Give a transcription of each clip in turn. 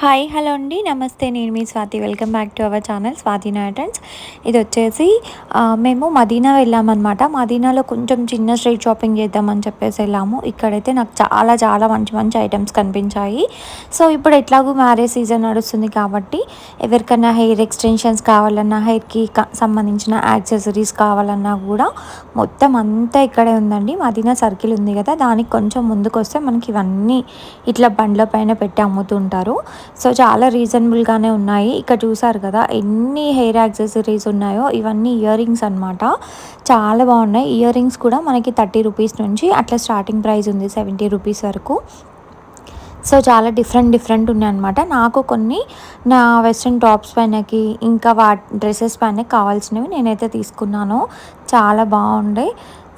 Hi hello అండి నమస్తే నేను మీ Swathi welcome back to our channel Swathi నాటన్స్. ఇది వచ్చేసి మేము మదీనా వెళ్ళామన్నమాట. మదీనాలో కొంచెం చిన్న స్ట్రీట్ షాపింగ్ చేద్దామని చెప్పేసి వెళ్ళాము. ఇక్కడైతే నాకు చాలా చాలా మంచి మంచి ఐటమ్స్ కనిపించాయి. సో ఇప్పుడు ఎట్లాగూ మ్యారేజ్ సీజన్ నడుస్తుంది కాబట్టి ఎవరికైనా హెయిర్ ఎక్స్టెన్షన్స్ కావాలన్నా, హెయిర్కి సంబంధించిన యాక్సెసరీస్ కావాలన్నా కూడా మొత్తం అంతా ఇక్కడే ఉందండి. మదీనా సర్కిల్ ఉంది కదా, దానికి కొంచెం ముందుకు వస్తే మనకి ఇవన్నీ ఇట్లా బండ్ల పైన పెట్టి అమ్ముతుంటారు. సో చాలా రీజనబుల్గానే ఉన్నాయి. ఇక్కడ చూసారు కదా ఎన్ని హెయిర్ యాక్సెసరీస్ ఉన్నాయో, ఇవన్నీ ఇయర్ రింగ్స్ అనమాట. చాలా బాగున్నాయి. ఇయర్ రింగ్స్ కూడా మనకి 30 రూపీస్ నుంచి అట్లా స్టార్టింగ్ ప్రైస్ ఉంది 70 రూపీస్ వరకు. సో చాలా డిఫరెంట్ ఉన్నాయన్నమాట. నాకు కొన్ని నా వెస్ట్రన్ టాప్స్ పైనకి ఇంకా డ్రెస్సెస్ పైన కావాల్సినవి నేనైతే తీసుకున్నాను. చాలా బాగుండే.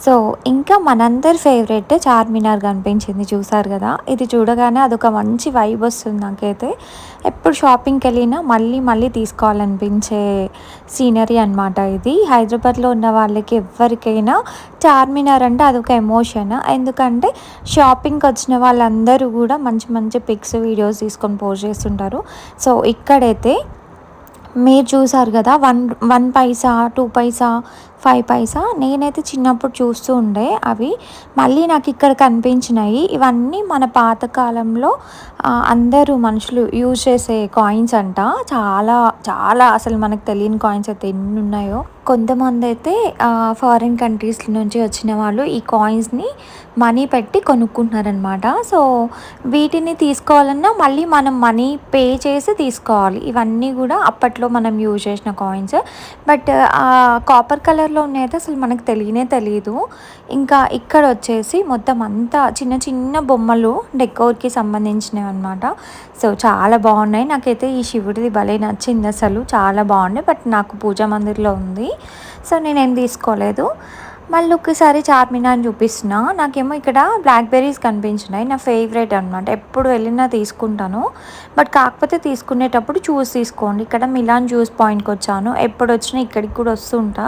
సో ఇంకా మనందరి ఫేవరెట్ చార్మినార్ కనిపించింది, చూసారు కదా. ఇది చూడగానే అదొక మంచి వైబ్ వస్తుంది నాకైతే. ఎప్పుడు షాపింగ్కి వెళ్ళినా మళ్ళీ మళ్ళీ తీసుకోవాలనిపించే సీనరీ అనమాట ఇది. హైదరాబాద్లో ఉన్న వాళ్ళకి ఎవరికైనా చార్మినార్ అంటే అదొక ఎమోషన్. ఎందుకంటే షాపింగ్కి వచ్చిన వాళ్ళందరూ కూడా మంచి మంచి పిక్స్ వీడియోస్ తీసుకొని పోస్ట్ చేస్తుంటారు. సో ఇక్కడైతే మీరు చూసారు కదా, వన్ పైసా, 2 పైసా, 5 పైసా నేనైతే చిన్నప్పుడు చూస్తూ ఉండే. అవి మళ్ళీ నాకు ఇక్కడ కనిపించినాయి. ఇవన్నీ మన పాతకాలంలో అందరూ మనుషులు యూజ్ చేసే కాయిన్స్ అంట. చాలా చాలా అసలు మనకు తెలియని కాయిన్స్ అయితే ఎన్ని ఉన్నాయో. కొంతమంది అయితే ఫారిన్ కంట్రీస్ నుంచి వచ్చిన వాళ్ళు ఈ కాయిన్స్ని మనీ పెట్టి కొనుక్కుంటున్నారనమాట. సో వీటిని తీసుకోవాలన్నా మళ్ళీ మనం మనీ పే చేసి తీసుకోవాలి. ఇవన్నీ కూడా అప్పట్లో మనం యూజ్ చేసిన కాయిన్స్. బట్ కాపర్ కలర్లో ఉన్నాయితే అసలు మనకు తెలియదు. ఇంకా ఇక్కడ వచ్చేసి మొత్తం అంతా చిన్న చిన్న బొమ్మలు డెకోర్కి సంబంధించినవి అనమాట. సో చాలా బాగున్నాయి. నాకైతే ఈ శివుడిది భలే నచ్చింది, అసలు చాలా బాగుంది. బట్ నాకు పూజా మందిర్లో ఉంది, సో నేనేం తీసుకోలేదు. మళ్ళీ ఒకసారి చార్మినార్ చూపిస్తున్నా. నాకేమో ఇక్కడ బ్లాక్బెర్రీస్ కనిపించినాయి. నా ఫేవరెట్ అనమాట, ఎప్పుడు వెళ్ళినా తీసుకుంటాను. బట్ కాకపోతే తీసుకునేటప్పుడు చూసి తీసుకోండి. ఇక్కడ మిలాన్ జ్యూస్ పాయింట్కి వచ్చాను. ఎప్పుడు వచ్చినా ఇక్కడికి కూడా వస్తుంటా,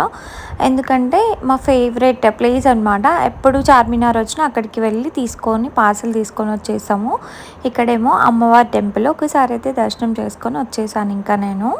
ఎందుకంటే మా ఫేవరెట్ ప్లేస్ అనమాట. ఎప్పుడు చార్మినార్ వచ్చినా అక్కడికి వెళ్ళి పార్సల్ తీసుకొని వచ్చేసాము. ఇక్కడేమో అమ్మవారి టెంపుల్ ఒకసారి అయితే దర్శనం చేసుకొని వచ్చేసాను ఇంకా నేను.